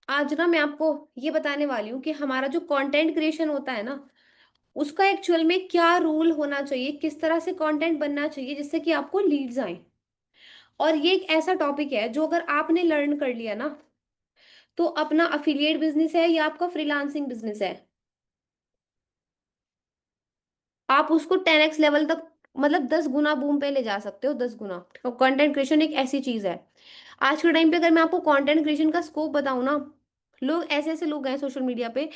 आज ना मैं आपको ये बताने वाली हूँ कि हमारा जो कंटेंट क्रिएशन होता है ना, उसका एक्चुअल में क्या रूल होना चाहिए, किस तरह से कंटेंट बनना चाहिए जिससे कि आपको लीड्स आए। और ये एक ऐसा टॉपिक है जो अगर आपने लर्न कर लिया ना, तो अपना अफिलिएट बिजनेस है या आपका फ्रीलांसिंग बिजनेस है, आप उसको 10x लेवल तक, मतलब 10 गुना बूम पे ले जा सकते हो, 10 गुना। कंटेंट क्रिएशन एक ऐसी चीज है। आज के टाइम पे अगर मैं आपको कंटेंट क्रिएशन का स्कोप बताऊं ना, लोग ऐसे ऐसे लोग हैं सोशल मीडिया पे।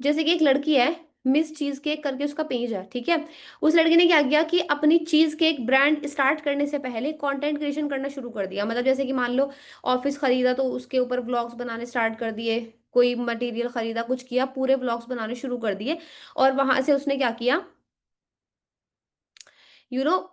जैसे कि एक लड़की है, मिस चीज केक करके उसका पेज है, ठीक है। उस लड़की ने क्या किया कि अपनी चीज केक ब्रांड स्टार्ट करने से पहले कंटेंट क्रिएशन करना शुरू कर दिया। मतलब जैसे कि मान लो ऑफिस खरीदा तो उसके ऊपर व्लॉग्स बनाने स्टार्ट कर दिए, कोई मटेरियल खरीदा, कुछ किया, पूरे व्लॉग्स बनाने शुरू कर दिए। और वहां से उसने क्या किया, यू नो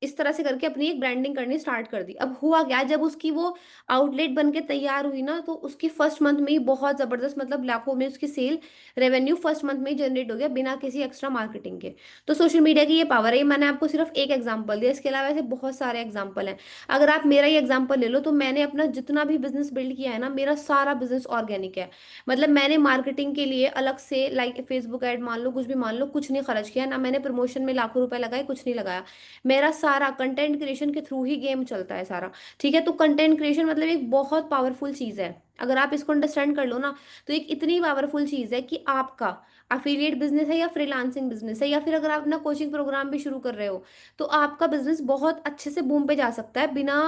इस तरह से करके अपनी एक ब्रांडिंग करनी स्टार्ट कर दी। अब हुआ क्या, जब उसकी वो आउटलेट बन के तैयार हुई ना, तो उसकी फर्स्ट मंथ में ही बहुत जबरदस्त, मतलब लाखों में उसकी सेल रेवेन्यू फर्स्ट मंथ में ही जनरेट हो गया बिना किसी एक्स्ट्रा मार्केटिंग के। तो सोशल मीडिया की ये पावर है। ये मैंने आपको सिर्फ एक एग्जांपल दिया, इसके अलावा ऐसे बहुत सारे एग्जांपल हैं। अगर आप मेरा ही एग्जांपल ले लो, तो मैंने अपना जितना भी बिजनेस बिल्ड किया है ना, मेरा सारा बिजनेस ऑर्गेनिक है। मतलब मैंने मार्केटिंग के लिए अलग से, लाइक फेसबुक ऐड मान लो, कुछ भी मान लो, कुछ नहीं खर्च किया ना, मैंने प्रमोशन में लाखों रुपए लगाए, कुछ नहीं लगाया। मेरा सारा कंटेंट क्रिएशन के थ्रू ही गेम चलता है सारा। ठीक है, तो कंटेंट क्रिएशन मतलब एक बहुत पावरफुल चीज है। अगर आप इसको अंडरस्टैंड कर लो ना, तो एक इतनी पावरफुल चीज है कि आपका अफिलिएट बिजनेस है या फ्रीलांसिंग बिजनेस है, या फिर अगर आप अपना कोचिंग प्रोग्राम भी शुरू कर रहे हो, तो आपका बिजनेस बहुत अच्छे से बूम पे जा सकता है बिना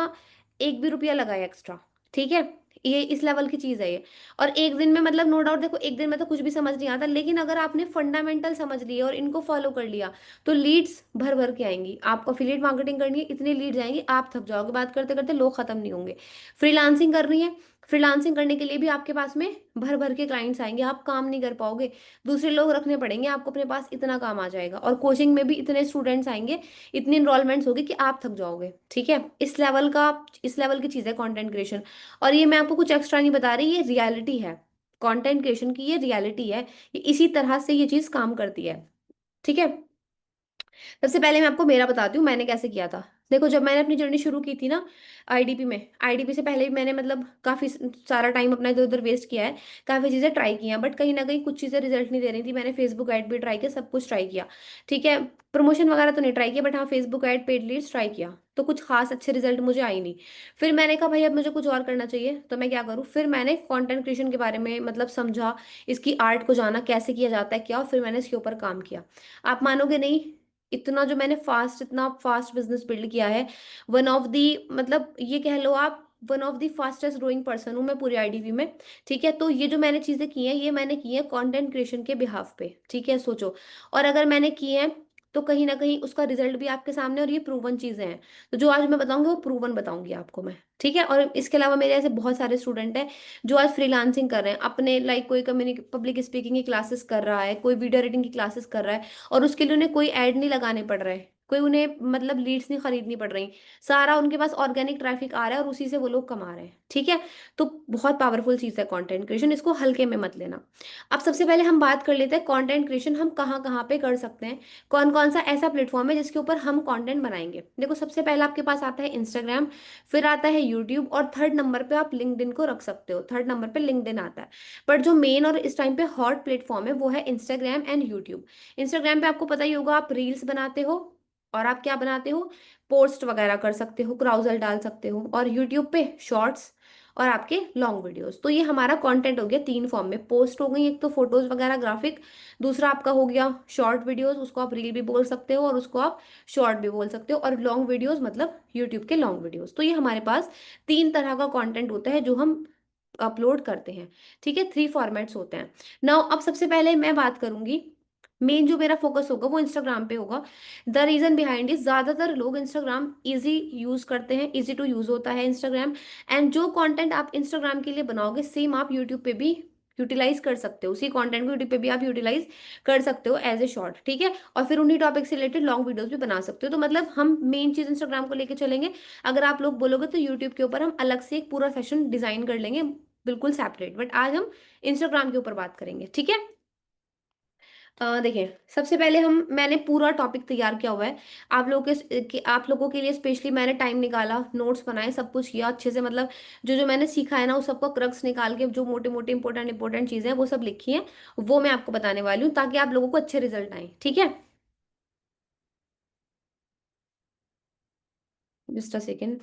एक भी रुपया लगाए एक्स्ट्रा। ठीक है, ये इस लेवल की चीज है ये। और एक दिन में, मतलब नो डाउट, देखो एक दिन में तो कुछ भी समझ नहीं आता, लेकिन अगर आपने फंडामेंटल समझ लिए और इनको फॉलो कर लिया, तो लीड्स भर भर के आएंगी। आपको अफिलिएट मार्केटिंग करनी है, इतनी लीड्स आएंगी आप थक जाओगे, बात करते करते लोग खत्म नहीं होंगे। फ्रीलांसिंग करनी है, फ्रीलांसिंग करने के लिए भी आपके पास में भर भर के क्लाइंट्स आएंगे, आप काम नहीं कर पाओगे, दूसरे लोग रखने पड़ेंगे आपको अपने पास, इतना काम आ जाएगा। और कोचिंग में भी इतने स्टूडेंट्स आएंगे, इतनी इनरोलमेंट्स होगी कि आप थक जाओगे। ठीक है, इस लेवल की चीज़ है कंटेंट क्रिएशन। और ये मैं आपको कुछ एक्स्ट्रा नहीं बता रही, ये रियलिटी है। कंटेंट क्रिएशन की ये रियलिटी है, ये इसी तरह से ये चीज़ काम करती है। ठीक है, सबसे पहले मैं आपको मेरा बताती हूँ मैंने कैसे किया था। देखो, जब मैंने अपनी जर्नी शुरू की थी ना, आईडीपी में, आईडीपी से पहले भी मैंने मतलब काफ़ी सारा टाइम अपना इधर उधर वेस्ट किया है, काफ़ी चीज़ें ट्राई की हैं, बट कहीं ना कहीं कुछ चीज़ें रिजल्ट नहीं दे रही थी। मैंने फेसबुक ऐड भी ट्राई किया, सब कुछ ट्राई किया। ठीक है, प्रमोशन वगैरह तो नहीं ट्राई किया, बट हाँ Facebook ad, paid leads try किया, तो कुछ खास अच्छे रिजल्ट मुझे आई नहीं। फिर मैंने कहा भाई अब मुझे कुछ और करना चाहिए, तो मैं क्या करूँ। फिर मैंने कंटेंट क्रिएशन के बारे में मतलब समझा, इसकी आर्ट को जाना, कैसे किया जाता है क्या, और फिर मैंने इसके ऊपर काम किया। आप मानोगे नहीं, इतना फास्ट बिजनेस बिल्ड किया है। वन ऑफ दी, मतलब ये कह लो आप, one of the fastest growing person हूँ मैं पूरी आईडीवी में। ठीक है, तो ये जो मैंने चीजें की हैं, ये मैंने की है कंटेंट क्रिएशन के बिहाफ पे। ठीक है, सोचो। और अगर मैंने की है, तो कहीं ना कहीं उसका रिजल्ट भी आपके सामने, और ये प्रूवन चीजें हैं। तो जो आज मैं बताऊंगी वो प्रूवन बताऊंगी आपको मैं। ठीक है, और इसके अलावा मेरे ऐसे बहुत सारे स्टूडेंट हैं जो आज फ्रीलांसिंग कर रहे हैं अपने, लाइक कोई कम्युनिक पब्लिक स्पीकिंग की क्लासेस कर रहा है, कोई वीडियो एडिटिंग की क्लासेस कर रहा है, और उसके लिए उन्हें कोई ऐड नहीं लगाने पड़ रहे, कोई उन्हें मतलब लीड्स नहीं खरीदनी पड़ रही, सारा उनके पास ऑर्गेनिक ट्रैफिक आ रहा है और उसी से वो लोग कमा रहे हैं। ठीक है, तो बहुत पावरफुल चीज़ है कंटेंट क्रिएशन, इसको हल्के में मत लेना। अब सबसे पहले हम बात कर लेते हैं कंटेंट क्रिएशन हम कहाँ कहाँ पे कर सकते हैं, कौन कौन सा ऐसा प्लेटफॉर्म है जिसके ऊपर हम कंटेंट बनाएंगे। देखो, सबसे पहले आपके पास आता है इंस्टाग्राम, फिर आता है यूट्यूब, और थर्ड नंबर पे आप लिंक्डइन को रख सकते हो, थर्ड नंबर पे लिंक्डइन आता है। बट जो मेन और इस टाइम पे हॉट प्लेटफॉर्म है वो है इंस्टाग्राम एंड यूट्यूब। इंस्टाग्राम पे आपको पता ही होगा, आप रील्स बनाते हो, और आप क्या बनाते हो, पोस्ट वगैरह कर सकते हो, क्राउजल डाल सकते हो, और यूट्यूब पे शॉर्ट्स और आपके लॉन्ग वीडियोस। तो ये हमारा कंटेंट हो गया तीन फॉर्म में, पोस्ट हो गई एक तो फोटोज वगैरह ग्राफिक, दूसरा आपका हो गया शॉर्ट वीडियोस, उसको आप रील भी बोल सकते हो और उसको आप शॉर्ट भी बोल सकते हो, और लॉन्ग वीडियोस मतलब यूट्यूब के लॉन्ग वीडियोस। तो ये हमारे पास तीन तरह का कंटेंट होता है जो हम अपलोड करते हैं। ठीक है, थ्री फॉर्मेट्स होते हैं। नाउ अब सबसे पहले मैं बात करूंगी, मेन जो मेरा फोकस होगा वो इंस्टाग्राम पे होगा। द रीजन बिहाइंड इज, ज्यादातर लोग इंस्टाग्राम इजी यूज करते हैं, इजी टू यूज होता है इंस्टाग्राम। एंड जो कंटेंट आप इंस्टाग्राम के लिए बनाओगे, सेम आप यूट्यूब पे भी यूटिलाइज कर सकते हो, उसी कंटेंट को यूट्यूब पे भी आप यूटिलाइज कर सकते हो एज ए शॉर्ट। ठीक है, और फिर उन्हीं टॉपिक से रिलेटेड लॉन्ग वीडियोस भी बना सकते हो। तो मतलब हम मेन चीज इंस्टाग्राम को लेके चलेंगे। अगर आप लोग बोलोगे तो यूट्यूब के ऊपर हम अलग से एक पूरा सेशन डिजाइन कर लेंगे, बिल्कुल सेपरेट, बट आज हम इंस्टाग्राम के ऊपर बात करेंगे। ठीक है, देखिए, सबसे पहले हम मैंने पूरा टॉपिक तैयार किया हुआ है। आप लोगों के लिए स्पेशली मैंने टाइम निकाला, नोट्स बनाए, सब कुछ किया अच्छे से, मतलब जो जो मैंने सीखा है ना उस सबका क्रक्स निकाल के जो मोटे मोटे इंपॉर्टेंट इंपॉर्टेंट चीजें हैं वो सब लिखी हैं। वो मैं आपको बताने वाली हूँ ताकि आप लोगों को अच्छे रिजल्ट आए, ठीक है। Just a second.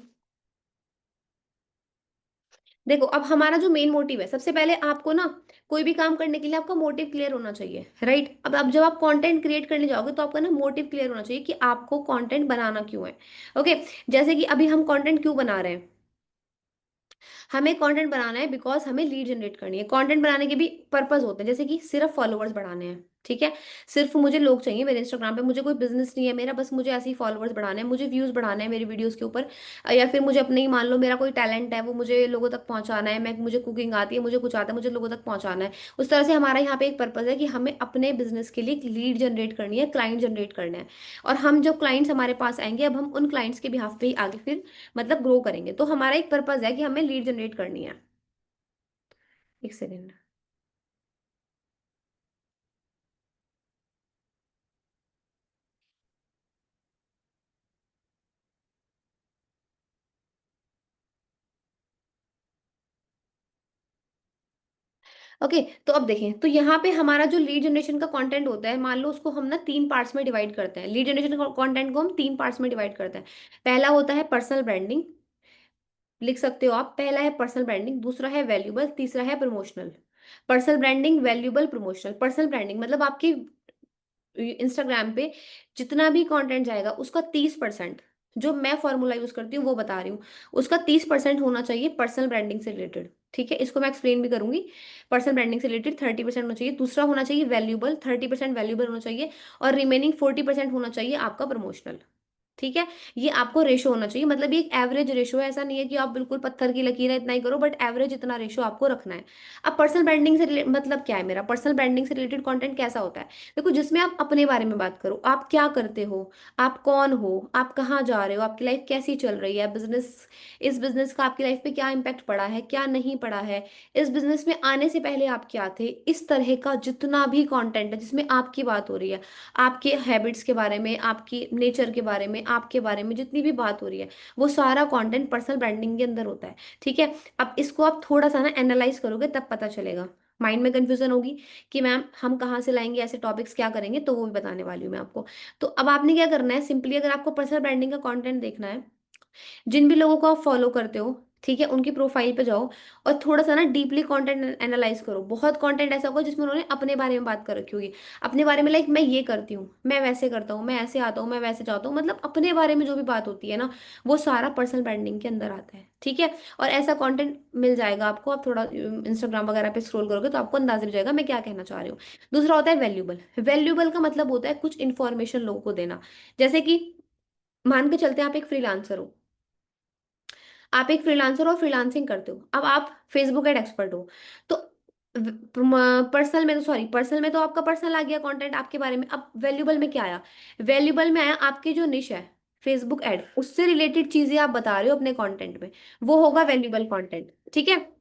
देखो, अब हमारा जो मेन मोटिव है, सबसे पहले आपको ना कोई भी काम करने के लिए आपका मोटिव क्लियर होना चाहिए, राइट। अब जब आप कंटेंट क्रिएट करने जाओगे तो आपका ना मोटिव क्लियर होना चाहिए कि आपको कंटेंट बनाना क्यों है। ओके। जैसे कि अभी हम कंटेंट क्यों बना रहे हैं, हमें कंटेंट बनाना है बिकॉज हमें लीड जनरेट करनी है। कंटेंट बनाने के भी पर्पस होते हैं, जैसे कि सिर्फ फॉलोअर्स बढ़ाने हैं, ठीक है। सिर्फ मुझे लोग चाहिए मेरे इंस्टाग्राम पे, मुझे कोई बिजनेस नहीं है मेरा, बस मुझे ऐसे ही फॉलोअर्स बढ़ाने हैं, मुझे व्यूज बढ़ाने हैं मेरी वीडियोस के ऊपर। या फिर मुझे अपने ही मान लो मेरा कोई टैलेंट है वो मुझे लोगों तक पहुंचाना है, मैं मुझे कुकिंग आती है, मुझे कुछ आता है, मुझे लोगों तक पहुंचाना है। उस तरह से हमारा यहाँ पे एक पर्पस है कि हमें अपने बिजनेस के लिए लीड जनरेट करनी है, क्लाइंट जनरेट करना है। और हम जो क्लाइंट्स हमारे पास आएंगे, अब हम उन क्लाइंट्स के बिहाफ पे ही आगे फिर मतलब ग्रो करेंगे। तो हमारा एक पर्पस है कि हमें लीड जनरेट करनी है। एक सेकेंड। ओके। तो अब देखें, तो यहाँ पे हमारा जो लीड जनरेशन का कंटेंट होता है, मान लो उसको हम ना तीन पार्ट्स में डिवाइड करते हैं। लीड जनरेशन कंटेंट को हम तीन पार्ट्स में डिवाइड करते हैं। पहला होता है पर्सनल ब्रांडिंग, लिख सकते हो आप। पहला है पर्सनल ब्रांडिंग, दूसरा है वैल्यूबल, तीसरा है promotional. Personal branding, valuable, promotional. Personal branding मतलब आपकी इंस्टाग्राम पे जितना भी कंटेंट जाएगा उसका 30%, जो मैं फॉर्मूला यूज करती हूँ वो बता रही हूँ, उसका 30% होना चाहिए पर्सनल ब्रांडिंग से रिलेटेड, ठीक है। इसको मैं एक्सप्लेन भी करूंगी। पर्सनल ब्रांडिंग से रिलेटेड 30% होना चाहिए, दूसरा होना चाहिए वैल्यूबल, 30% वैल्यूबल होना चाहिए, और रिमेनिंग 40% होना चाहिए आपका प्रमोशनल, ठीक है। ये आपको रेशो होना चाहिए, मतलब ये एक एवरेज रेशो है, ऐसा नहीं है कि आप बिल्कुल पत्थर की लकीर है इतना ही करो, बट एवरेज इतना रेशो आपको रखना है। अब पर्सनल ब्रांडिंग से मतलब क्या है, मेरा पर्सनल ब्रांडिंग से रिलेटेड कंटेंट कैसा होता है। देखो, जिसमें आप अपने बारे में बात करो, आप क्या करते हो, आप कौन हो, आप कहाँ जा रहे हो, आपकी लाइफ कैसी चल रही है, बिजनेस, इस बिजनेस का आपकी लाइफ पे क्या इम्पैक्ट पड़ा है, क्या नहीं पड़ा है, इस बिजनेस में आने से पहले आप क्या थे, इस तरह का जितना भी कंटेंट है जिसमें आपकी बात हो रही है, आपके हैबिट्स के बारे में, आपकी नेचर के बारे में, आपके बारे में जितनी भी बात हो रही है, वो सारा कंटेंट पर्सनल ब्रांडिंग के अंदर होता है, ठीक है। अब इसको आप थोड़ा सा ना एनालाइज करोगे तब पता चलेगा। माइंड में कंफ्यूजन होगी कि मैम हम कहाँ से लाएंगे ऐसे टॉपिक्स, क्या करेंगे, तो वो भी बताने वाली हूँ मैं आपको। तो अब आपने क्या करना है, सिंपली अगर आपको पर्सनल ब्रांडिंग का कंटेंट देखना है, जिन भी लोगों को आप फॉलो करते हो, ठीक है, उनकी प्रोफाइल पे जाओ और थोड़ा सा ना डीपली कंटेंट एनालाइज करो। बहुत कंटेंट ऐसा होगा जिसमें उन्होंने अपने बारे में बात कर रखी होगी, अपने बारे में, लाइक मैं ये करती हूँ, मैं वैसे करता हूँ, मैं ऐसे आता हूँ, मैं वैसे जाता हूँ, मतलब अपने बारे में जो भी बात होती है ना, वो सारा पर्सनल ब्रांडिंग के अंदर आता है, ठीक है। और ऐसा कंटेंट मिल जाएगा आपको, आप थोड़ा इंस्टाग्राम वगैरह पे स्क्रॉल करोगे तो आपको अंदाजा हो जाएगा मैं क्या कहना चाह रही हूँ। दूसरा होता है वैल्यूबल। वैल्यूबल का मतलब होता है कुछ इन्फॉर्मेशन लोगों को देना। जैसे कि मान के चलते हैं आप एक फ्रीलांसर हो, आप एक फ्रीलांसर और फ्रीलांसिंग करते हो, अब आप फेसबुक एड एक्सपर्ट हो, तो पर्सनल में तो, सॉरी, पर्सनल में तो आपका पर्सनल आ गया कंटेंट आपके बारे में। अब वैल्यूबल में क्या आया, वैल्यूबल में आया आपकी जो निश है फेसबुक एड, उससे रिलेटेड चीजें आप बता रहे हो अपने कंटेंट में, वो होगा वैल्यूबल कंटेंट, ठीक है।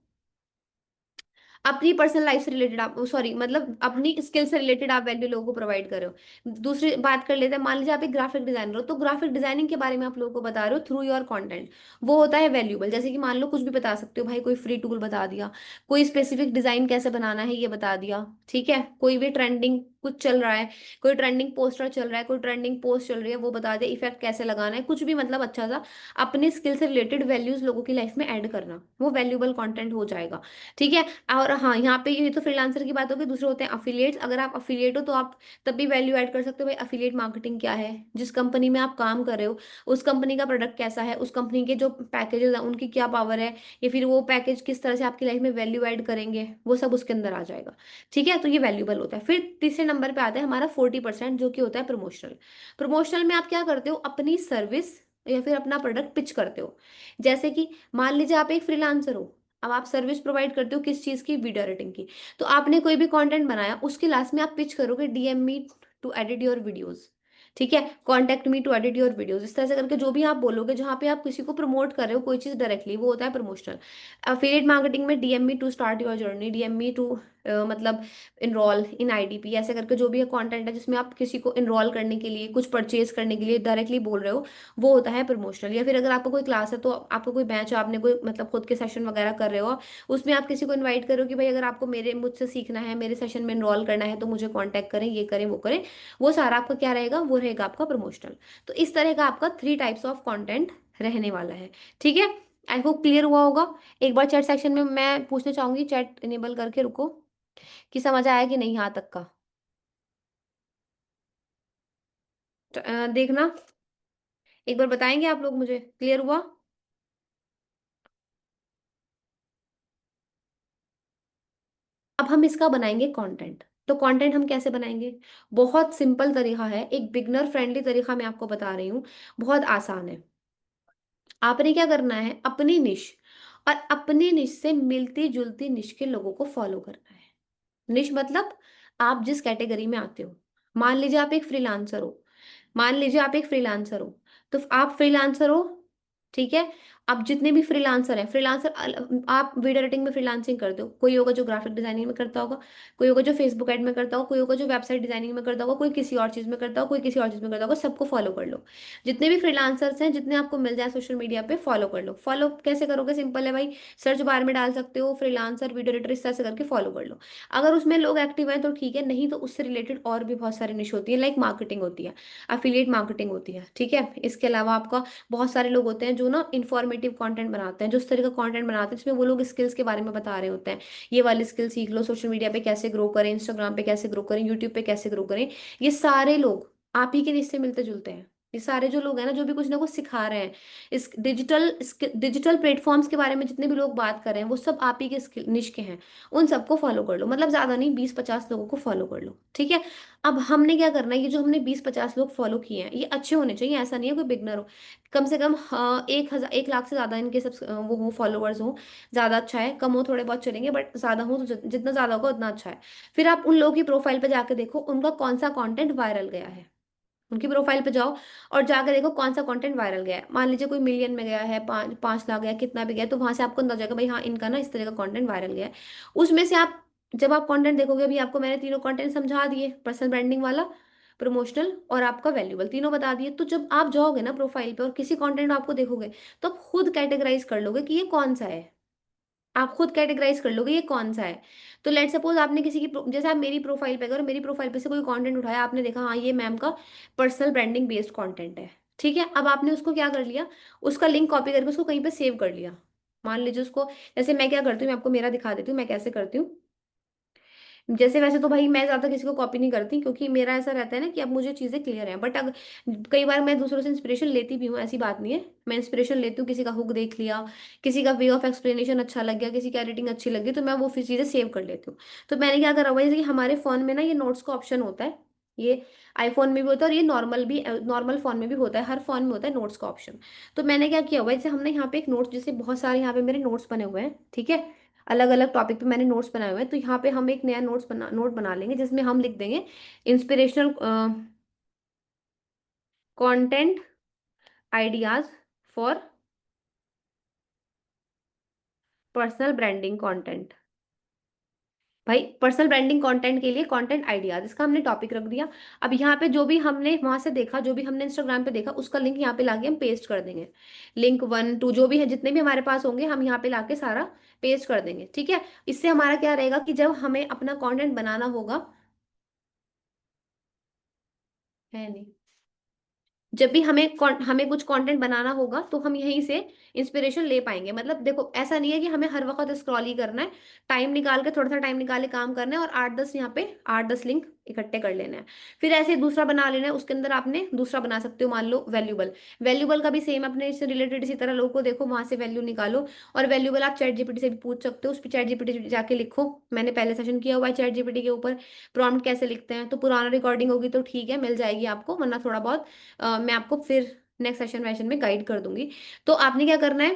अपनी पर्सनल लाइफ से रिलेटेड आप, सॉरी, मतलब अपनी स्किल से रिलेटेड आप वैल्यू लोगों को प्रोवाइड कर रहे हो। दूसरी बात कर लेते हैं, मान लीजिए आप एक ग्राफिक डिजाइनर हो, तो ग्राफिक डिजाइनिंग के बारे में आप लोगों को बता रहे हो थ्रू योर कंटेंट, वो होता है वैल्यूबल। जैसे कि मान लो कुछ भी बता सकते हो भाई, कोई फ्री टूल बता दिया, कोई स्पेसिफिक डिजाइन कैसे बनाना है ये बता दिया, ठीक है। कोई भी ट्रेंडिंग कुछ चल रहा है, कोई ट्रेंडिंग पोस्टर चल रहा है, कोई ट्रेंडिंग पोस्ट चल रही है, वो बता दिया, इफेक्ट कैसे लगाना है, कुछ भी, मतलब अच्छा सा अपनी स्किल से रिलेटेड वैल्यूज लोगों की लाइफ में ऐड करना, वो वैल्यूबल कंटेंट हो जाएगा, ठीक है। और हाँ, यहाँ पे ये तो फ्रीलांसर की बात होगी। दूसरे होते हैं अफिलिएट्स। अगर आप अफिलिएट हो तो आप तब भी वैल्यू ऐड कर सकते हो, भाई अफिलिएट मार्केटिंग क्या है, जिस कंपनी में आप काम कर रहे हो उस कंपनी का प्रोडक्ट कैसा है, उस कंपनी के जो पैकेजेस हैं उनकी क्या पावर है, या फिर वो पैकेज किस तरह से आपकी लाइफ में वैल्यू ऐड करेंगे, वो सब उसके अंदर आ जाएगा, ठीक है। तो ये वैल्यूबल होता है। फिर तीसरे नंबर पे आता है हमारा 40%, जो कि होता है प्रमोशनल। प्रमोशनल में आप क्या करते हो, अपनी सर्विस या फिर अपना प्रोडक्ट पिच करते हो। जैसे कि मान लीजिए आप एक फ्रीलांसर हो, अब आप सर्विस प्रोवाइड करते हो किस चीज़ की, वीडियो एडिटिंग की। तो आपने कोई भी कंटेंट बनाया, उसके लास्ट में आप पिच करोगे DM me to edit your videos, ठीक है, contact me to edit your videos, इस तरह से करके जो भी आप बोलोगे, जहाँ पे आप किसी को प्रमोट कर रहे हो कोई चीज़ डायरेक्टली, वो होता है प्रमोशनल। अफिलिएट मार्केटिंग में DM me to start your journey, DM me to मतलब इनरोल इन आईडीपी ऐसे करके जो भी कंटेंट है जिसमें आप किसी को इनरोल करने के लिए कुछ परचेज करने के लिए डायरेक्टली बोल रहे हो, वो होता है प्रमोशनल। या फिर अगर आपका कोई क्लास है तो आपका कोई बैच है, आपने कोई मतलब खुद के सेशन वगैरह कर रहे हो, उसमें आप किसी को इन्वाइट करो कि भाई अगर आपको मेरे मुझसे सीखना है, मेरे सेशन में इनरोल करना है तो मुझे कॉन्टैक्ट करें, ये करें वो करें, वो सारा आपका क्या रहेगा, वो रहेगा आपका प्रमोशनल। तो इस तरह का आपका 3 टाइप्स ऑफ कंटेंट रहने वाला है। ठीक है, आई होप क्लियर हुआ होगा। एक बार चैट सेक्शन में मैं पूछना चाहूंगी, चैट इनेबल करके रुको, कि समझ आया कि नहीं यहाँ तक का। देखना, एक बार बताएंगे आप लोग मुझे क्लियर हुआ। अब हम इसका बनाएंगे कंटेंट। तो कंटेंट हम कैसे बनाएंगे? बहुत सिंपल तरीका है, एक बिगनर फ्रेंडली तरीका मैं आपको बता रही हूँ, बहुत आसान है। आपने क्या करना है, अपनी निश और अपनी निश से मिलती जुलती निश के लोगों को फॉलो करना है। निश मतलब आप जिस कैटेगरी में आते हो। मान लीजिए आप एक फ्रीलांसर हो, मान लीजिए आप एक फ्रीलांसर हो, तो आप फ्रीलांसर हो, ठीक है। अब जितने भी फ्रीलांसर हैं, आप वीडियो एडिटिंग में फ्रीलांसिंग करते हो, कोई होगा जो ग्राफिक डिजाइनिंग में करता होगा, कोई होगा जो फेसबुक एड में करता होगा, कोई होगा जो वेबसाइट डिजाइनिंग में करता होगा, कोई किसी और चीज में करता होगा, कोई किसी और चीज में करता होगा, सबको फॉलो कर लो। जितने भी फ्रीलांसर्स हैं, जितने आपको मिल जाए सोशल मीडिया पे, फॉलो कर लो। फॉलो कैसे करोगे? सिंपल है भाई, सर्च बार में डाल सकते हो फ्रीलांसर वीडियो एडिटर, इस तरह से करके फॉलो कर लो। अगर उसमें लोग एक्टिव हैं तो ठीक है, नहीं तो उससे रिलेटेड और भी बहुत सारी निश होती है, लाइक मार्केटिंग होती है, अफिलिएट मार्केटिंग होती है, ठीक है। इसके अलावा आपका बहुत सारे लोग होते हैं जो ना इंफॉर्मेटिव कंटेंट बनाते हैं, जो इस तरह का कंटेंट बनाते हैं जिसमें वो लोग स्किल्स के बारे में बता रहे होते हैं, ये वाली स्किल सीख लो, सोशल मीडिया पे कैसे ग्रो करें, इंस्टाग्राम पे कैसे ग्रो करें, यूट्यूब पे कैसे ग्रो करें। ये सारे लोग आप ही के रिश्ते मिलते जुलते हैं। ये सारे जो लोग हैं ना, जो भी कुछ ना कुछ सिखा रहे हैं, इस डिजिटल प्लेटफॉर्म्स के बारे में जितने भी लोग बात कर रहे हैं, वो सब आप ही के निश के हैं। उन सबको फॉलो कर लो, मतलब ज्यादा नहीं, 20-50 लोगों को फॉलो कर लो, ठीक है। अब हमने क्या करना है, ये जो हमने 20-50 लोग फॉलो किए हैं, ये अच्छे होने चाहिए, ऐसा नहीं है कोई बिगनर हो। कम से कम 1,000 1 लाख से ज्यादा इनके सब वो हो, फॉलोवर्स हो, ज्यादा अच्छा है। कम हो थोड़े बहुत चलेंगे, बट ज्यादा हो तो जितना ज्यादा होगा उतना अच्छा है। फिर आप उन लोगों की प्रोफाइल पे जाके देखो उनका कौन सा कंटेंट वायरल गया है। उनकी प्रोफाइल पे जाओ और जाकर देखो कौन सा कंटेंट वायरल गया है। मान लीजिए कोई मिलियन में गया है, 5 5 लाख गया, कितना भी गया, तो वहां से आपको अंदाजा जाएगा भाई हाँ इनका ना इस तरह का कंटेंट वायरल गया है। उसमें से आप जब आप कंटेंट देखोगे, अभी आपको मैंने तीनों कंटेंट समझा दिए, पर्सनल ब्रांडिंग वाला, प्रमोशनल और आपका वैल्यूबल, तीनों बता दिए। तो जब आप जाओगे ना प्रोफाइल पे और किसी कंटेंट आपको देखोगे, तो आप खुद कैटेगराइज कर लोगे कि ये कौन सा है। आप खुद कैटेगराइज कर लोगे ये कौन सा है। तो लेट सपोज आपने किसी की जैसे आप मेरी प्रोफाइल पे अगर मेरी प्रोफाइल पे से कोई कंटेंट उठाया, आपने देखा हाँ ये मैम का पर्सनल ब्रांडिंग बेस्ड कंटेंट है, ठीक है। अब आपने उसको क्या कर लिया, उसका लिंक कॉपी करके उसको कहीं पे सेव कर लिया। मान लीजिए उसको, जैसे मैं क्या करती हूँ, मैं आपको मेरा दिखा देती हूँ मैं कैसे करती हूँ। जैसे वैसे तो भाई मैं ज्यादा किसी को कॉपी नहीं करती, क्योंकि मेरा ऐसा रहता है ना कि अब मुझे चीजें क्लियर हैं। बट अगर कई बार मैं दूसरों से इंस्पिरेशन लेती भी हूँ, ऐसी बात नहीं है, मैं इंस्पिरेशन लेती हूँ, किसी का हुक देख लिया, किसी का वे ऑफ एक्सप्लेनेशन अच्छा लग गया, किसी की एडिटिंग अच्छी लगी, तो मैं वो फिर चीजें सेव कर लेती हूँ। तो मैंने क्या करा हुआ है, जैसे कि हमारे फोन में ना ये नोट्स का ऑप्शन होता है, ये आईफोन में भी होता है और ये नॉर्मल फोन में भी होता है, हर फोन में होता है नोट्स का ऑप्शन। तो मैंने क्या किया हुआ है, जैसे हमने यहाँ पे एक नोट्स, जैसे बहुत सारे यहाँ पे मेरे नोट्स बने हुए हैं, ठीक है, अलग अलग टॉपिक पे मैंने नोट्स बनाए हुए हैं। तो यहाँ पे हम एक नया नोट बना लेंगे जिसमें हम लिख देंगे inspirational content ideas for personal branding content. भाई पर्सनल ब्रांडिंग कंटेंट के लिए कंटेंट आइडियाज, इसका हमने टॉपिक रख दिया। अब यहाँ पे जो भी हमने वहां से देखा, जो भी हमने इंस्टाग्राम पे देखा, उसका लिंक यहाँ पे लाके हम पेस्ट कर देंगे। लिंक 1 2 जो भी है, जितने भी हमारे पास होंगे, हम यहाँ पे लाके सारा पेस्ट कर देंगे, ठीक है। इससे हमारा क्या रहेगा कि जब हमें अपना कंटेंट बनाना होगा, है नहीं, जब भी हमें कुछ कंटेंट बनाना होगा तो हम यहीं से इंस्पिरेशन ले पाएंगे। मतलब देखो ऐसा नहीं है कि हमें हर वक्त स्क्रॉल ही करना है, टाइम निकाल के, थोड़ा सा टाइम निकाल के काम करना है और 8-10 यहाँ पे 8-10 लिंक इकट्ठे कर लेना है। फिर ऐसे ही दूसरा बना लेना है, उसके अंदर आपने दूसरा बना सकते हो, मान लो वैल्यूबल। वैल्यूबल का भी सेम अपने इससे रिलेटेड इसी तरह लोगों को देखो, वहां से वैल्यू निकालो। और वैल्यूबल आप चैट जीपीटी से भी पूछ सकते हो, उस पर चैट जीपीटी जाके लिखो, मैंने पहले सेशन किया हुआ है चैट जीपीटी के ऊपर, प्रॉम्प्ट कैसे लिखते हैं। तो पुराना रिकॉर्डिंग होगी तो ठीक है, मिल जाएगी आपको, वरना थोड़ा बहुत मैं आपको फिर नेक्स्ट सेशन वेशन में गाइड कर दूंगी। तो आपने क्या करना है,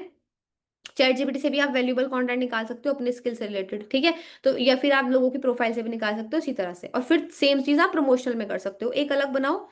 चैट जीपीटी से भी आप वैल्यूबल कंटेंट निकाल सकते हो अपने स्किल से रिलेटेड, ठीक है। तो या फिर आप लोगों की प्रोफाइल से भी निकाल सकते हो इसी तरह से, और फिर सेम चीज आप प्रमोशनल में कर सकते हो, एक अलग बनाओ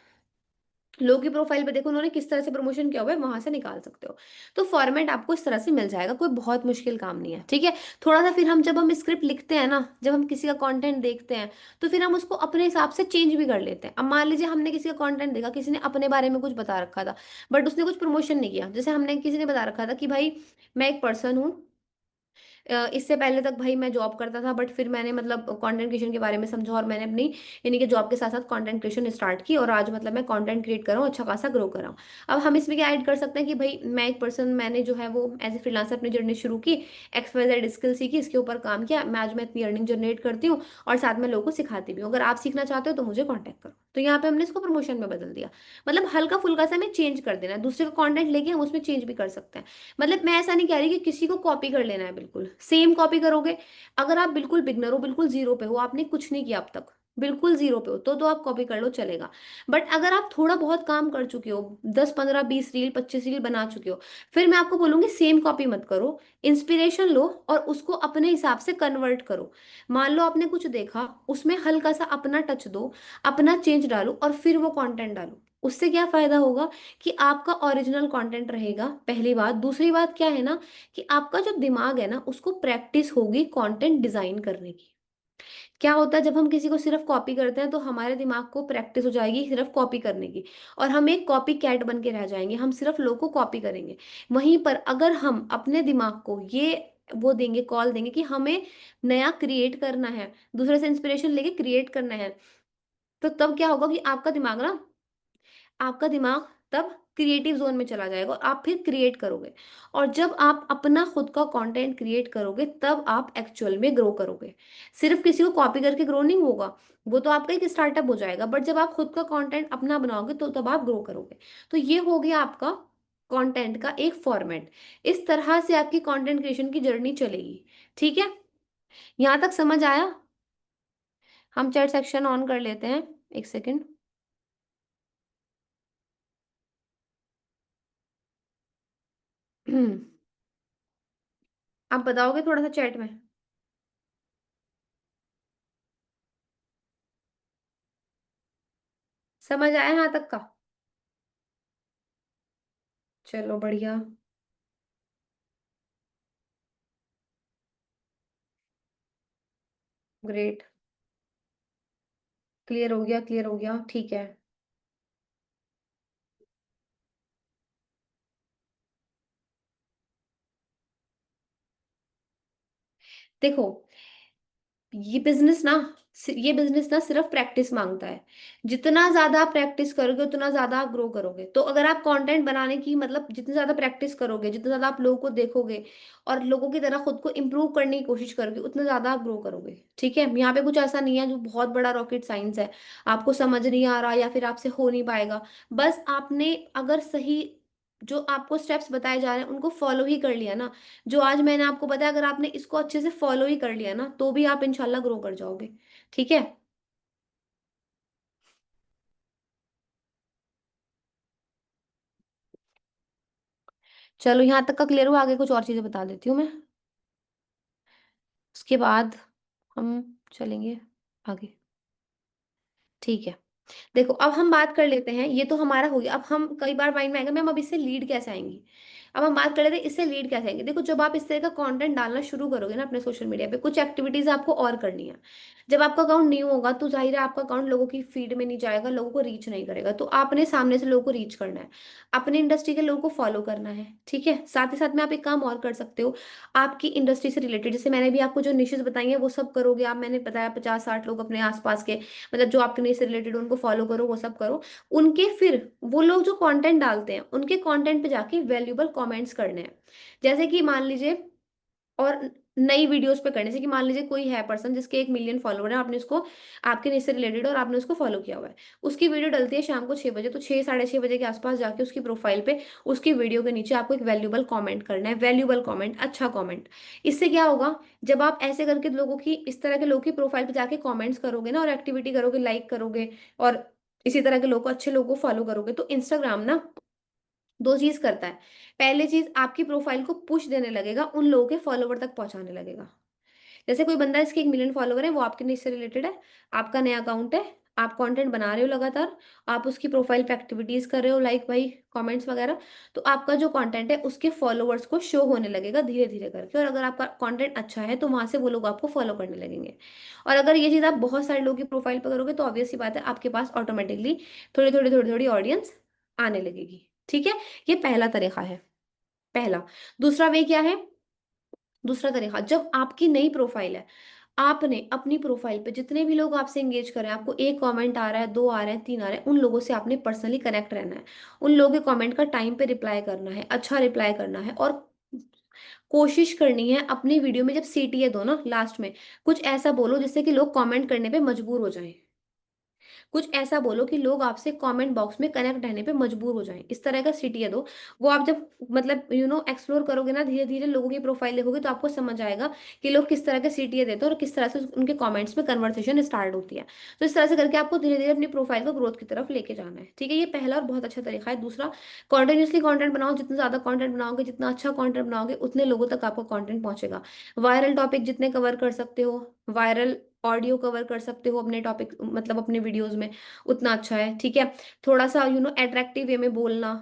लोगों की प्रोफाइल पे देखो उन्होंने किस तरह से प्रमोशन किया हुआ है, वहां से निकाल सकते हो। तो फॉर्मेट आपको इस तरह से मिल जाएगा, कोई बहुत मुश्किल काम नहीं है, ठीक है। थोड़ा सा फिर हम जब हम स्क्रिप्ट लिखते हैं ना, जब हम किसी का कंटेंट देखते हैं, तो फिर हम उसको अपने हिसाब से चेंज भी कर लेते हैं। अब मान लीजिए हमने किसी का कंटेंट देखा, किसी ने अपने बारे में कुछ बता रखा था, बट उसने कुछ प्रमोशन नहीं किया। जैसे हमने किसी ने बता रखा था कि भाई मैं एक पर्सन हूँ, इससे पहले तक भाई मैं जॉब करता था, बट फिर मैंने मतलब कंटेंट क्रिएशन के बारे में समझा और मैंने अपनी यानी कि जॉब के साथ साथ कंटेंट क्रिएशन स्टार्ट की, और आज मतलब मैं कंटेंट क्रिएट कर रहा हूँ, अच्छा खासा ग्रो कर रहा हूँ। अब हम इसमें क्या ऐड कर सकते हैं कि भाई मैं एक पर्सन, मैंने जो है वो एज ए फ्रीलांसर अपनी जर्नी शुरू की, XYZ स्किल सीखी, इसके ऊपर काम किया, मैं आज मैं इतनी अर्निंग जनरेट करती हूँ, और साथ में लोगों को सिखाती भी हूँ। अगर आप सीखना चाहते हो तो मुझे कॉन्टैक्ट करो। तो यहाँ पे हमने इसको प्रमोशन में बदल दिया। मतलब हल्का फुल्का सा हमें चेंज कर देना है, दूसरे का कॉन्टेंट लेके हम उसमें चेंज भी कर सकते हैं। मतलब मैं ऐसा नहीं कह रही कि किसी को कॉपी कर लेना है, बिल्कुल सेम कॉपी करोगे। अगर आप बिल्कुल बिगनर हो, बिल्कुल जीरो पे हो, आपने कुछ नहीं किया अब तक, बिल्कुल जीरो पे हो, तो आप कॉपी कर लो, चलेगा। बट अगर आप थोड़ा बहुत काम कर चुके हो, 10 15 20 रील 25 रील बना चुके हो, फिर मैं आपको बोलूंगी सेम कॉपी मत करो, इंस्पिरेशन लो और उसको अपने हिसाब से कन्वर्ट करो। मान लो आपने कुछ देखा, उसमें हल्का सा अपना टच दो, अपना चेंज डालो और फिर वो कंटेंट डालो। उससे क्या फायदा होगा कि आपका ओरिजिनल कंटेंट रहेगा, पहली बात। दूसरी बात क्या है ना, कि आपका जो दिमाग है ना, उसको प्रैक्टिस होगी कंटेंट डिजाइन करने की। क्या होता है जब हम किसी को सिर्फ कॉपी करते हैं, तो हमारे दिमाग को प्रैक्टिस हो जाएगी सिर्फ कॉपी करने की, और हम एक कॉपी कैट बन के रह जाएंगे, हम सिर्फ लोगों को कॉपी करेंगे। वहीं पर अगर हम अपने दिमाग को ये वो देंगे, कॉल देंगे कि हमें नया क्रिएट करना है, दूसरे से इंस्पिरेशन लेके क्रिएट करना है, तो तब क्या होगा कि आपका दिमाग तब क्रिएटिव जोन में चला जाएगा और आप फिर क्रिएट करोगे। और जब आप अपना खुद का कंटेंट क्रिएट करोगे, तब आप एक्चुअल में ग्रो करोगे। सिर्फ किसी को कॉपी करके ग्रो नहीं होगा, वो तो आपका एक स्टार्टअप हो जाएगा, बट जब आप खुद का कंटेंट अपना बनाओगे तो तब आप ग्रो करोगे। तो ये हो गया आपका कंटेंट का एक फॉर्मेट। इस तरह से आपकी कंटेंट क्रिएशन की जर्नी चलेगी, ठीक है। यहाँ तक समझ आया? हम चैट सेक्शन ऑन कर लेते हैं, एक सेकेंड। आप बताओगे थोड़ा सा चैट में? समझ आया यहाँ तक का? चलो बढ़िया। ग्रेट। क्लियर हो गया, क्लियर हो गया, ठीक है। देखो, ये बिजनेस ना सिर्फ प्रैक्टिस मांगता है। जितना ज्यादा आप प्रैक्टिस करोगे उतना ज्यादा आप ग्रो करोगे। तो अगर आप कंटेंट बनाने की मतलब जितनी ज्यादा प्रैक्टिस करोगे, जितना ज्यादा आप लोगों को देखोगे और लोगों की तरह खुद को इम्प्रूव करने की कोशिश करोगे, उतना ज्यादा आप ग्रो करोगे, ठीक है। यहाँ पे कुछ ऐसा नहीं है जो बहुत बड़ा रॉकेट साइंस है, आपको समझ नहीं आ रहा या फिर आपसे हो नहीं पाएगा। बस आपने अगर सही जो आपको स्टेप्स बताए जा रहे हैं उनको फॉलो ही कर लिया ना, जो आज मैंने आपको बताया, अगर आपने इसको अच्छे से फॉलो ही कर लिया ना, तो भी आप इंशाल्लाह ग्रो कर जाओगे, ठीक है। चलो यहाँ तक का क्लियर हुआ, आगे कुछ और चीजें बता देती हूँ मैं, उसके बाद हम चलेंगे आगे, ठीक है। देखो अब हम बात कर लेते हैं, ये तो हमारा हो गया। अब हम कई बार माइंड में आएगा मैम अब इससे लीड कैसे आएंगी। अब हम बात कर लेते हैं इससे लीड कैसे आएंगे। देखो, जब आप इस तरह का कंटेंट डालना शुरू करोगे ना अपने सोशल मीडिया पे, कुछ एक्टिविटीज आपको और करनी है। जब आपका अकाउंट न्यू होगा तो जाहिर है आपका अकाउंट लोगों की फीड में नहीं जाएगा, लोगों को रीच नहीं करेगा, तो आपने सामने से लोगों को रीच करना है, अपनी इंडस्ट्री के लोगों को फॉलो करना है, ठीक है। साथ ही साथ में आप एक काम और कर सकते हो, आपकी इंडस्ट्री से रिलेटेड, जैसे मैंने भी आपको जो निशेस बताई है वो सब करोगे आप। मैंने बताया 50 60 लोग अपने आसपास के, मतलब जो आपके निश से रिलेटेड, उनको फॉलो करो, वो सब करो। उनके फिर वो लोग जो कंटेंट डालते हैं उनके कंटेंट पे जाके वैल्यूबल कमेंट्स करने हैं। जैसे कि मान लीजिए, और नई वीडियोस पे करने से, कि मान लीजिए कोई है पर्सन जिसके 1 मिलियन फॉलोवर है, आपने उसको आपके निश्चित से रिलेटेड और आपने उसको फॉलो किया हुआ है, उसकी वीडियो डलती है शाम को 6 बजे, तो 6 साढ़े 6 बजे के आसपास जाके उसकी प्रोफाइल पे उसकी वीडियो के नीचे आपको एक वैल्यूबल कमेंट करना है, वैल्यूबल कमेंट, अच्छा कमेंट। इससे क्या होगा, जब आप ऐसे करके लोगों की, इस तरह के लोगों की प्रोफाइल पे जाके कमेंट्स करोगे ना और एक्टिविटी करोगे, लाइक करोगे, और इसी तरह के लोगों को, अच्छे लोगों को फॉलो करोगे, तो इंस्टाग्राम ना दो चीज करता है। पहली चीज, आपकी प्रोफाइल को पुश देने लगेगा, उन लोगों के फॉलोवर तक पहुंचाने लगेगा। जैसे कोई बंदा, इसके 1 मिलियन फॉलोवर है, वो आपके निश्चय से रिलेटेड है, आपका नया अकाउंट है, आप कंटेंट बना रहे हो लगातार, आप उसकी प्रोफाइल पे एक्टिविटीज कर रहे हो, लाइक भाई कमेंट्स वगैरह, तो आपका जो कंटेंट है उसके फॉलोअर्स को शो होने लगेगा धीरे धीरे करके। और अगर आपका कंटेंट अच्छा है तो वहां से वो लोग आपको फॉलो करने लगेंगे। और अगर ये चीज आप बहुत सारे लोगों की प्रोफाइल पे करोगे तो ऑब्वियस सी बात है आपके पास ऑटोमेटिकली थोड़ी थोड़ी ऑडियंस आने लगेगी। ठीक है, ये पहला तरीका है, पहला। दूसरा वे क्या है? दूसरा तरीका, जब आपकी नई प्रोफाइल है, आपने अपनी प्रोफाइल पे जितने भी लोग आपसे एंगेज कर रहे हैं, आपको एक कमेंट आ रहा है, दो आ रहे हैं, तीन आ रहे हैं, उन लोगों से आपने पर्सनली कनेक्ट रहना है। उन लोगों के कमेंट का टाइम पे रिप्लाई करना है, अच्छा रिप्लाई करना है। और कोशिश करनी है अपनी वीडियो में जब सीटीए दो ना लास्ट में, कुछ ऐसा बोलो जिससे कि लोग कमेंट करने पे मजबूर हो जाएं। कुछ ऐसा बोलो कि लोग आपसे कमेंट बॉक्स में कनेक्ट रहने पे मजबूर हो जाएं, इस तरह का सीटिया दो। वो आप जब मतलब एक्सप्लोर करोगे ना, धीरे धीरे लोगों की प्रोफाइल देखोगे तो आपको समझ आएगा कि लोग किस तरह के सीटिया देते हैं और किस तरह से उनके कमेंट्स में कन्वर्सेशन स्टार्ट होती है। तो इस तरह से करके आपको धीरे धीरे अपनी प्रोफाइल को ग्रोथ की तरफ लेके जाना है। ठीक है, ये पहला और बहुत अच्छा तरीका है। दूसरा, कॉन्टिन्यूसली कंटेंट बनाओ। जितना ज्यादा कंटेंट बनाओगे, जितना अच्छा कंटेंट बनाओगे, उतने लोगों तक आपका कंटेंट पहुंचेगा। वायरल टॉपिक जितने कवर कर सकते हो, वायरल ऑडियो कवर कर सकते हो अपने टॉपिक मतलब अपने वीडियोस में, उतना अच्छा है। ठीक है, थोड़ा सा अट्रैक्टिव वे में बोलना,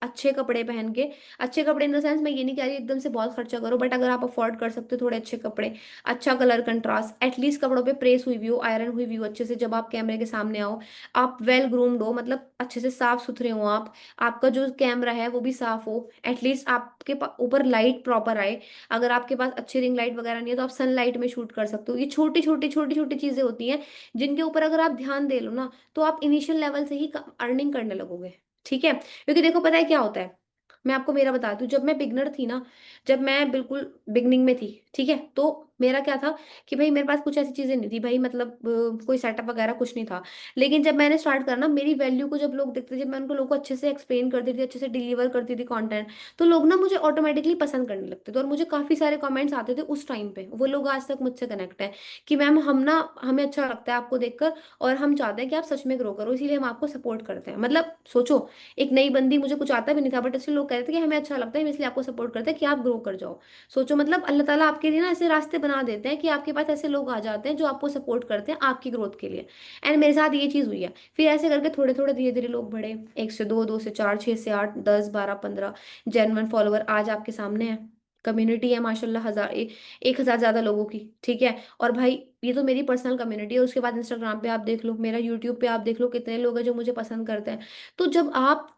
अच्छे कपड़े पहन के। अच्छे कपड़े इन द सेंस, मैं ये नहीं कह रही एकदम से बहुत खर्चा करो, बट अगर आप अफोर्ड कर सकते हो थोड़े अच्छे कपड़े, अच्छा कलर कंट्रास्ट, एटलीस्ट कपड़ों पे प्रेस हुई व्यू, आयरन हुई व्यू अच्छे से, जब आप कैमरे के सामने आओ, आप वेल ग्रूम्ड हो, मतलब अच्छे से साफ सुथरे हो आप, आपका जो कैमरा है वो भी साफ हो, एटलीस्ट आपके ऊपर लाइट प्रॉपर आए। अगर आपके पास अच्छी रिंग लाइट वगैरह नहीं है तो आप सनलाइट में शूट कर सकते हो। ये छोटी छोटी चीजें होती हैं जिनके ऊपर अगर आप ध्यान दे लो ना, तो आप इनिशियल लेवल से ही अर्निंग करने लगोगे। ठीक है, क्योंकि देखो पता है क्या होता है, मैं आपको मेरा बताती हूँ। जब मैं बिगनर थी ना, जब मैं बिल्कुल बिगनिंग में थी, ठीक है, तो मेरा क्या था कि भाई मेरे पास कुछ ऐसी चीजें नहीं थी भाई, मतलब कोई सेटअप वगैरह कुछ नहीं था। लेकिन जब मैंने स्टार्ट करना, मेरी वैल्यू को जब लोग देखते थे, जब मैं उनको लोगों को अच्छे से एक्सप्लेन करती थी, अच्छे से डिलीवर करती थी कंटेंट, तो लोग ना मुझे ऑटोमेटिकली पसंद करने लगते थे। और मुझे काफी सारे कमेंट्स आते थे उस टाइम पे, वो लोग आज तक मुझसे कनेक्ट है कि मैम हम ना, हमें अच्छा लगता है आपको देखकर, और हम चाहते हैं कि आप सच में ग्रो करो, इसीलिए हम आपको सपोर्ट करते हैं। मतलब सोचो, एक नई बंदी, मुझे कुछ आता भी नहीं था, बट ऐसे लोग कहते थे कि हमें अच्छा लगता है, हम इसलिए आपको सपोर्ट करते हैं कि आप ग्रो कर जाओ। सोचो, मतलब अल्लाह ताला आपके लिए ना ऐसे रास्ते बना देते हैं कि आपके पास ऐसे लोग आ जाते हैं जो आपको सपोर्ट करते हैं आपकी ग्रोथ के लिए। एंड मेरे साथ ये चीज़ हुई है। फिर ऐसे करके थोड़े थोड़े धीरे धीरे लोग बढ़े, एक से दो, दो से चार, छः से आठ, 10, 12, 15 जेन्युइन फॉलोवर आज आपके सामने है। कम्युनिटी है माशाल्लाह, 1,000 ज्यादा लोगों की। ठीक है, और भाई ये तो मेरी पर्सनल कम्युनिटी है, उसके बाद इंस्टाग्राम पे आप देख लो, मेरा यूट्यूब पे आप देख लो, कितने लोग हैं जो मुझे पसंद करते हैं। तो जब आप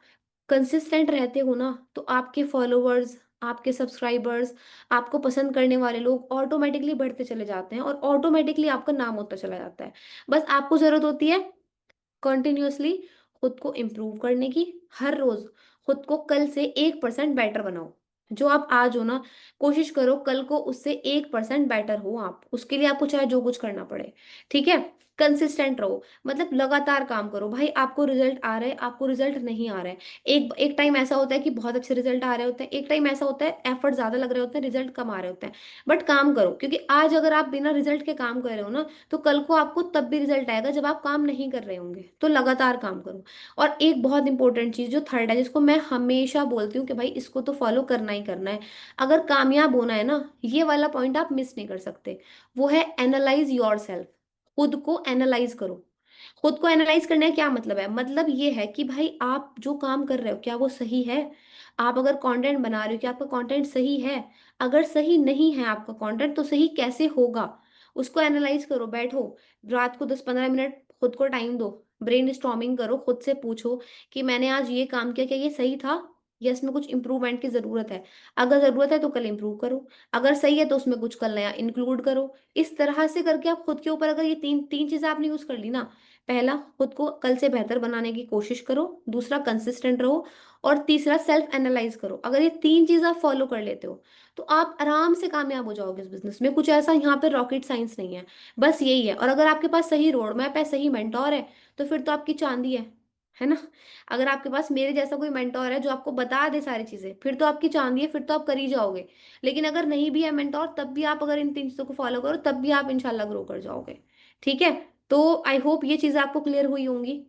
कंसिस्टेंट रहते हो ना, तो आपके फॉलोअर्स, आपके सब्सक्राइबर्स, आपको पसंद करने वाले लोग ऑटोमेटिकली बढ़ते चले जाते हैं और ऑटोमेटिकली आपका नाम होता चला जाता है। बस आपको जरूरत होती है कंटिन्यूअसली खुद को इम्प्रूव करने की। हर रोज खुद को कल से 1% बेटर बनाओ। जो आप आज हो ना, कोशिश करो कल को उससे 1% बेटर हो आप, उसके लिए आपको चाहे जो कुछ करना पड़े। ठीक है, कंसिस्टेंट रहो, मतलब लगातार काम करो भाई। आपको रिजल्ट आ रहा है, आपको रिजल्ट नहीं आ रहा है, एक एक टाइम ऐसा होता है कि बहुत अच्छे रिजल्ट आ रहे होते हैं, एक टाइम ऐसा होता है एफर्ट ज्यादा लग रहे होते हैं, रिजल्ट कम आ रहे होते हैं। बट काम करो, क्योंकि आज अगर आप बिना रिजल्ट के काम कर रहे हो ना, तो कल को आपको तब भी रिजल्ट आएगा जब आप काम नहीं कर रहे होंगे। तो लगातार काम करो। और एक बहुत इंपॉर्टेंट चीज जो थर्ड है, जिसको मैं हमेशा बोलती हूँ कि भाई इसको तो फॉलो करना ही करना है, अगर कामयाब होना है ना, ये वाला पॉइंट आप मिस नहीं कर सकते। वो है एनालाइज योर सेल्फ। खुद को एनालाइज करो। खुद को एनालाइज करने का क्या मतलब है? मतलब ये है कि भाई आप जो काम कर रहे हो क्या वो सही है? आप अगर कंटेंट बना रहे हो क्या आपका कंटेंट सही है? अगर सही नहीं है आपका कंटेंट, तो सही कैसे होगा? उसको एनालाइज करो। बैठो, रात को 10-15 मिनट खुद को टाइम दो, ब्रेन स्टॉर्मिंग करो, खुद से पूछो कि मैंने आज ये काम किया, क्या ये सही था या इसमें कुछ इंप्रूवमेंट की जरूरत है? अगर जरूरत है तो कल इंप्रूव करो, अगर सही है तो उसमें कुछ कल नया इंक्लूड करो। इस तरह से करके आप खुद के ऊपर, अगर ये तीन तीन चीजें आपने यूज कर ली ना, पहला खुद को कल से बेहतर बनाने की कोशिश करो, दूसरा कंसिस्टेंट रहो, और तीसरा सेल्फ एनालाइज करो। अगर ये तीन चीज आप फॉलो कर लेते हो तो आप आराम से कामयाब हो जाओगे इस बिजनेस में। कुछ ऐसा यहाँ पे रॉकेट साइंस नहीं है, बस यही है। और अगर आपके पास सही रोड मैप है, सही मेंटोर है, तो फिर तो आपकी चांदी है ना। अगर आपके पास मेरे जैसा कोई मेंटोर है जो आपको बता दे सारी चीजें, फिर तो आपकी चांदी है, फिर तो आप कर ही जाओगे। लेकिन अगर नहीं भी है मेंटोर, तब भी आप अगर इन तीन चीजों को फॉलो करो, तब भी आप इंशाल्लाह ग्रो कर जाओगे। ठीक है, तो आई होप ये चीजें आपको क्लियर हुई होंगी।